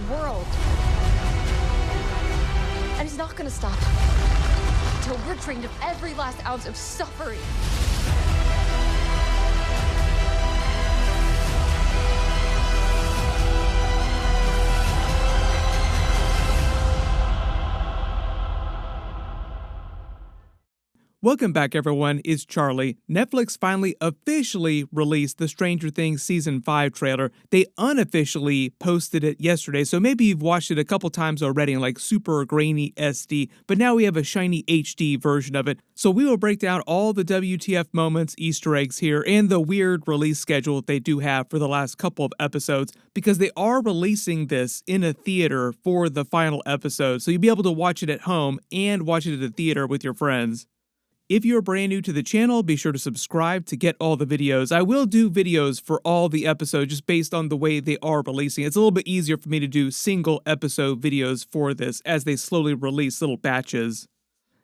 world. And it's not gonna stop until we're drained of every last ounce of suffering. Welcome back, everyone. It's Charlie. Netflix finally officially released the Stranger Things Season 5 trailer. They unofficially posted it yesterday, so maybe you've watched it a couple times already in like super grainy SD, but now we have a shiny HD version of it. So we will break down all the WTF moments, Easter eggs here, and the weird release schedule they do have for the last couple of episodes, because they are releasing this in a theater for the final episode, so you'll be able to watch it at home and watch it at the theater with your friends. If you're brand new to the channel, be sure to subscribe to get all the videos. I will do videos for all the episodes just based on the way they are releasing. It's a little bit easier for me to do single episode videos for this as they slowly release little batches.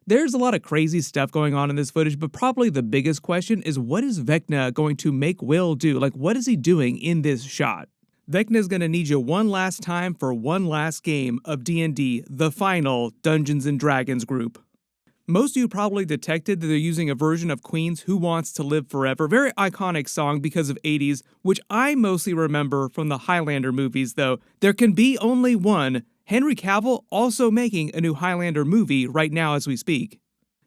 There's a lot of crazy stuff going on in this footage, but probably the biggest question is, what is Vecna going to make Will do? Like, what is he doing in this shot? Vecna's gonna need you one last time for one last game of D&D, the final Dungeons & Dragons group. Most of you probably detected that they're using a version of Queen's Who Wants to Live Forever. Very iconic song because of 80s, which I mostly remember from the Highlander movies, though. There can be only one. Henry Cavill also making a new Highlander movie right now as we speak.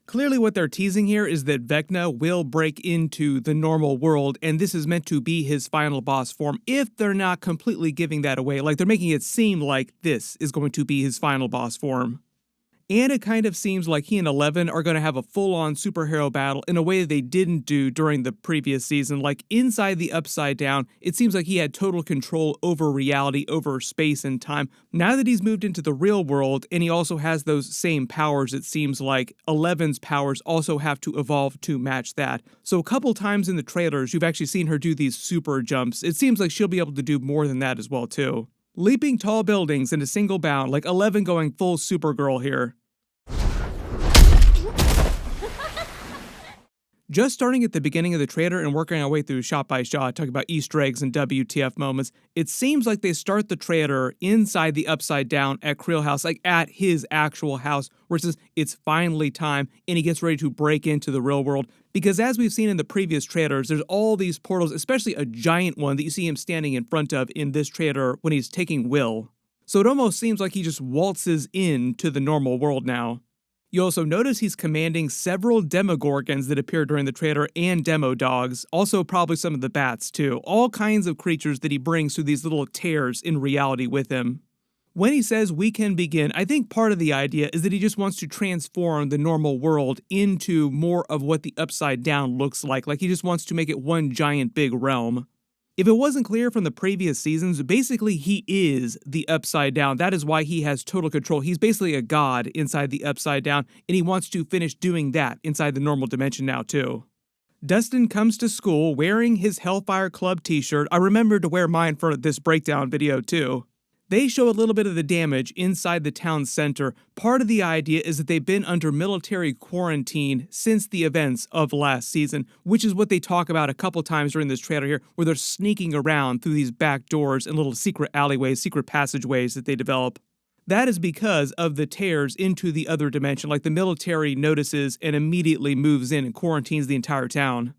Clearly what they're teasing here is that Vecna will break into the normal world, and this is meant to be his final boss form, if they're not completely giving that away. Like, they're making it seem like this is going to be his final boss form. And it kind of seems like he and Eleven are going to have a full-on superhero battle in a way that they didn't do during the previous season. Like, inside the Upside Down, it seems like he had total control over reality, over space and time. Now that he's moved into the real world, and he also has those same powers, it seems like Eleven's powers also have to evolve to match that. So a couple times in the trailers, you've actually seen her do these super jumps. It seems like she'll be able to do more than that as well, too. Leaping tall buildings in a single bound, like Eleven going full Supergirl here. Just starting at the beginning of the trailer and working our way through shot by shot, talking about Easter eggs and WTF moments, it seems like they start the trailer inside the Upside Down at Creel house, like at his actual house, where it says it's finally time, and he gets ready to break into the real world. Because as we've seen in the previous trailers, there's all these portals, especially a giant one that you see him standing in front of in this trailer when he's taking Will. So it almost seems like he just waltzes into the normal world now. You also notice he's commanding several demogorgons that appear during the trailer and demo dogs, also probably some of the bats too, all kinds of creatures that he brings through these little tears in reality with him. When he says we can begin, I think part of the idea is that he just wants to transform the normal world into more of what the Upside Down looks like he just wants to make it one giant big realm. If it wasn't clear from the previous seasons, basically he is the Upside Down. That is why he has total control. He's basically a god inside the Upside Down, and he wants to finish doing that inside the normal dimension now too. Dustin comes to school wearing his Hellfire Club t-shirt. I remembered to wear mine for this breakdown video too. They show a little bit of the damage inside the town center. Part of the idea is that they've been under military quarantine since the events of last season, which is what they talk about a couple times during this trailer here, where they're sneaking around through these back doors and little secret alleyways, secret passageways that they develop. That is because of the tears into the other dimension, like the military notices and immediately moves in and quarantines the entire town.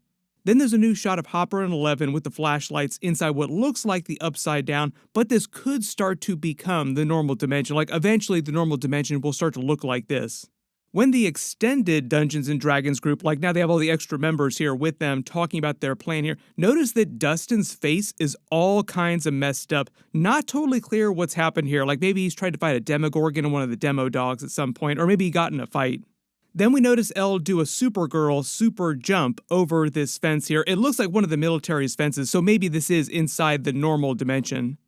Then there's a new shot of Hopper and Eleven with the flashlights inside what looks like the Upside Down, but this could start to become the normal dimension. Like, eventually the normal dimension will start to look like this. When the extended Dungeons & Dragons group, like now they have all the extra members here with them talking about their plan here, notice that Dustin's face is all kinds of messed up. Not totally clear what's happened here, like maybe he's tried to fight a Demogorgon and one of the demo dogs at some point, or maybe he got in a fight. Then we notice Elle do a Supergirl super jump over this fence here. It looks like one of the military's fences, so maybe this is inside the normal dimension.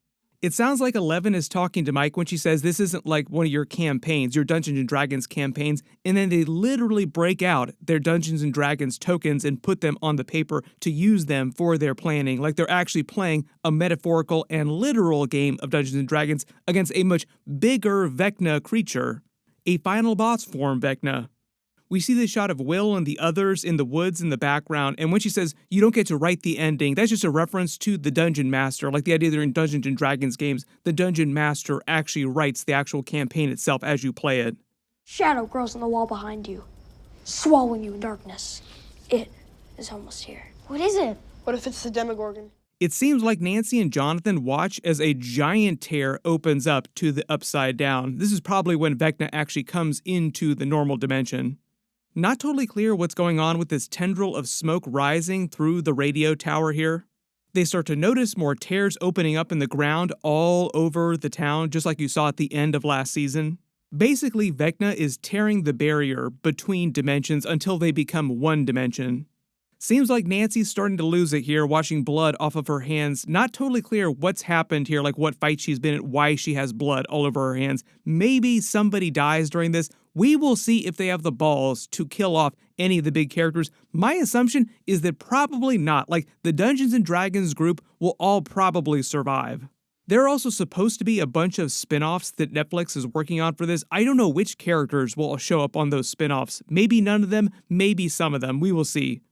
It sounds like Eleven is talking to Mike when she says this isn't like one of your campaigns, your Dungeons & Dragons campaigns, and then they literally break out their Dungeons & Dragons tokens and put them on the paper to use them for their planning, like they're actually playing a metaphorical and literal game of Dungeons & Dragons against a much bigger Vecna creature. A final boss form Vecna. We see this shot of Will and the others in the woods in the background, and when she says, you don't get to write the ending, that's just a reference to the Dungeon Master, like the idea that in Dungeons & Dragons games, the Dungeon Master actually writes the actual campaign itself as you play it. Shadow grows on the wall behind you, swallowing you in darkness. It is almost here. What is it? What if it's the Demogorgon? It seems like Nancy and Jonathan watch as a giant tear opens up to the Upside Down. This is probably when Vecna actually comes into the normal dimension. Not totally clear what's going on with this tendril of smoke rising through the radio tower here. They start to notice more tears opening up in the ground all over the town, just like you saw at the end of last season. Basically, Vecna is tearing the barrier between dimensions until they become one dimension. Seems like Nancy's starting to lose it here, watching blood off of her hands. Not totally clear what's happened here, like what fight she's been in, why she has blood all over her hands. Maybe somebody dies during this. We will see if they have the balls to kill off any of the big characters. My assumption is that probably not. Like, the Dungeons & Dragons group will all probably survive. There are also supposed to be a bunch of spin-offs that Netflix is working on for this. I don't know which characters will show up on those spin-offs. Maybe none of them, maybe some of them. We will see.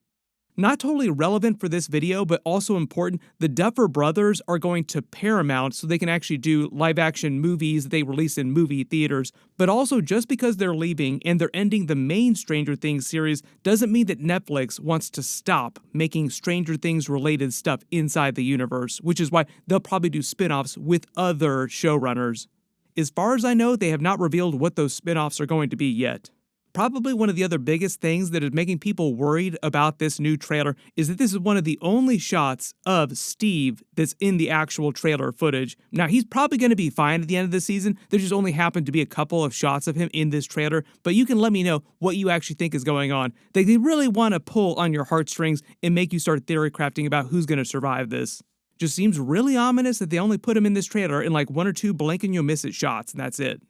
Not totally relevant for this video, but also important, the Duffer Brothers are going to Paramount so they can actually do live-action movies that they release in movie theaters. But also, just because they're leaving and they're ending the main Stranger Things series doesn't mean that Netflix wants to stop making Stranger Things-related stuff inside the universe, which is why they'll probably do spin-offs with other showrunners. As far as I know, they have not revealed what those spin-offs are going to be yet. Probably one of the other biggest things that is making people worried about this new trailer is that this is one of the only shots of Steve that's in the actual trailer footage. Now, he's probably going to be fine at the end of the season. There just only happened to be a couple of shots of him in this trailer, but you can let me know what you actually think is going on. They really want to pull on your heartstrings and make you start theory crafting about who's going to survive this. Just seems really ominous that they only put him in this trailer in like one or two blink and you'll miss it shots, and that's it.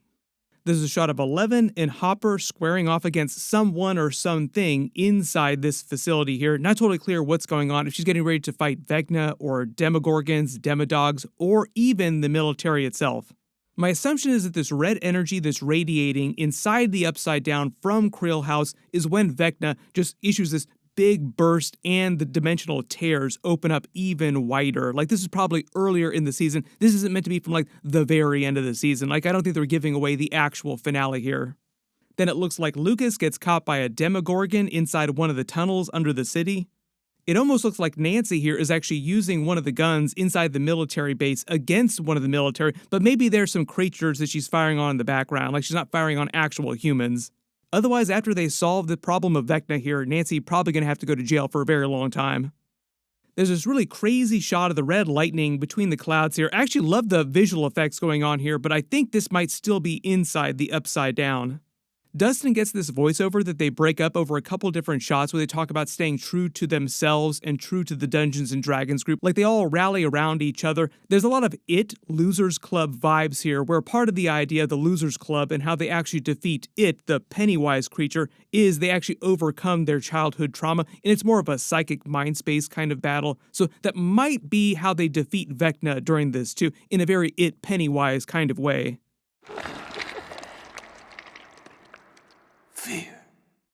There's a shot of Eleven and Hopper squaring off against someone or something inside this facility here. Not totally clear what's going on, if she's getting ready to fight Vecna or Demogorgons, Demodogs, or even the military itself. My assumption is that this red energy that's radiating inside the Upside Down from Creel House is when Vecna just issues this big burst and the dimensional tears open up even wider. Like, this is probably earlier in the season. This isn't meant to be from like the very end of the season. Like, I don't think they're giving away the actual finale here. Then it looks like Lucas gets caught by a Demogorgon inside one of the tunnels under the city. It almost looks like Nancy here is actually using one of the guns inside the military base against one of the military, but maybe there's some creatures that she's firing on in the background, like she's not firing on actual humans. Otherwise, after they solve the problem of Vecna here, Nancy probably going to have to go to jail for a very long time. There's this really crazy shot of the red lightning between the clouds here. I actually love the visual effects going on here, but I think this might still be inside the Upside Down. Dustin gets this voiceover that they break up over a couple different shots where they talk about staying true to themselves and true to the Dungeons & Dragons group. Like, they all rally around each other. There's a lot of It Losers Club vibes here, where part of the idea of the Losers Club and how they actually defeat It, the Pennywise creature, is they actually overcome their childhood trauma, and it's more of a psychic mind space kind of battle. So that might be how they defeat Vecna during this too, in a very It Pennywise kind of way. Fear.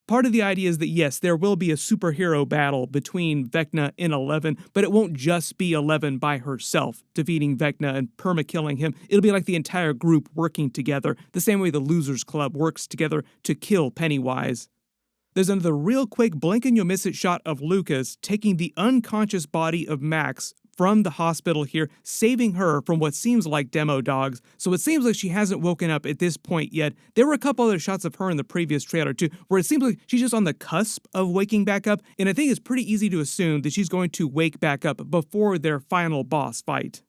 Part of the idea is that yes, there will be a superhero battle between Vecna and Eleven, but it won't just be Eleven by herself defeating Vecna and perma-killing him. It'll be like the entire group working together, the same way the Losers Club works together to kill Pennywise. There's another real quick blink and you'll miss it shot of Lucas taking the unconscious body of Max from the hospital here, saving her from what seems like demo dogs. So it seems like she hasn't woken up at this point yet. There were a couple other shots of her in the previous trailer too, where it seems like she's just on the cusp of waking back up, and I think it's pretty easy to assume that she's going to wake back up before their final boss fight.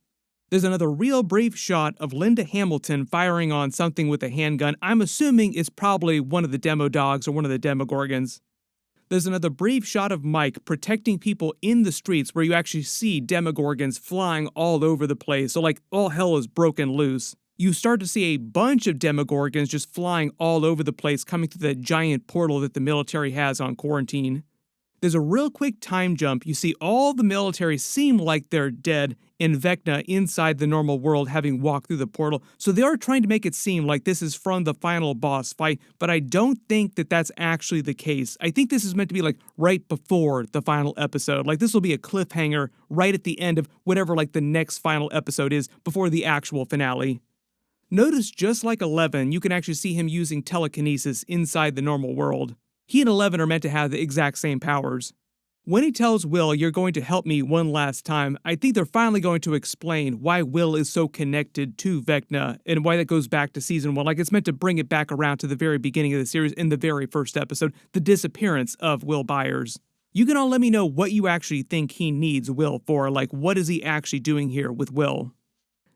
There's another real brief shot of Linda Hamilton firing on something with a handgun. I'm assuming it's probably one of the demo dogs or one of the Demogorgons. There's another brief shot of Mike protecting people in the streets where you actually see Demogorgons flying all over the place, so like all hell is broken loose. You start to see a bunch of Demogorgons just flying all over the place coming through that giant portal that the military has on quarantine. There's a real quick time jump. You see all the military seem like they're dead, and Vecna inside the normal world having walked through the portal. So they are trying to make it seem like this is from the final boss fight, but I don't think that that's actually the case. I think this is meant to be like right before the final episode. Like this will be a cliffhanger right at the end of whatever like the next final episode is before the actual finale. Notice just like 11, you can actually see him using telekinesis inside the normal world. He and 11 are meant to have the exact same powers. When he tells Will, "You're going to help me one last time," I think they're finally going to explain why Will is so connected to Vecna and why that goes back to season 1. Like it's meant to bring it back around to the very beginning of the series in the very first episode, the disappearance of Will Byers. You can all let me know what you actually think he needs Will for. Like what is he actually doing here with Will?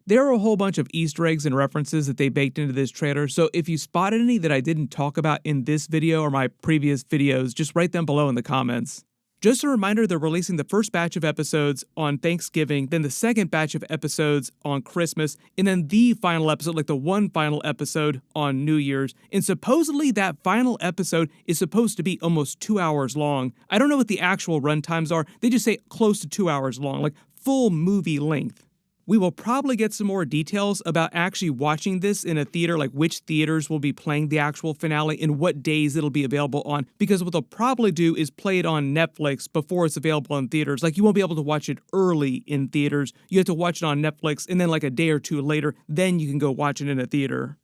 There are a whole bunch of Easter eggs and references that they baked into this trailer, so if you spotted any that I didn't talk about in this video or my previous videos, just write them below in the comments. Just a reminder, they're releasing the first batch of episodes on Thanksgiving, then the second batch of episodes on Christmas, and then the final episode, like the one final episode on New Year's. And supposedly that final episode is supposed to be almost 2 hours long. I don't know what the actual run times are. They just say close to 2 hours long, like full movie length. We will probably get some more details about actually watching this in a theater, like which theaters will be playing the actual finale and what days it'll be available on, because what they'll probably do is play it on Netflix before it's available in theaters. Like you won't be able to watch it early in theaters. You have to watch it on Netflix, and then like a day or two later, then you can go watch it in a theater.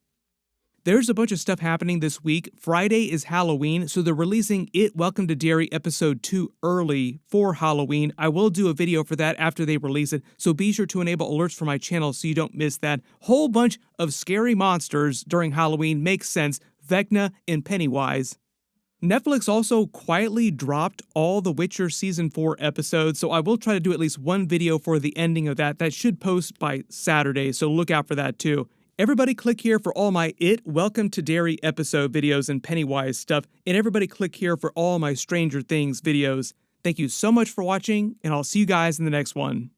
There's a bunch of stuff happening this week. Friday is Halloween, so they're releasing It Welcome to Derry Episode 2 early for Halloween. I will do a video for that after they release it, so be sure to enable alerts for my channel so you don't miss that. Whole bunch of scary monsters during Halloween makes sense. Vecna and Pennywise. Netflix also quietly dropped all the Witcher Season 4 episodes, so I will try to do at least one video for the ending of that. That should post by Saturday, so look out for that too. Everybody click here for all my It Welcome to Derry episode videos and Pennywise stuff, and everybody click here for all my Stranger Things videos. Thank you so much for watching, and I'll see you guys in the next one.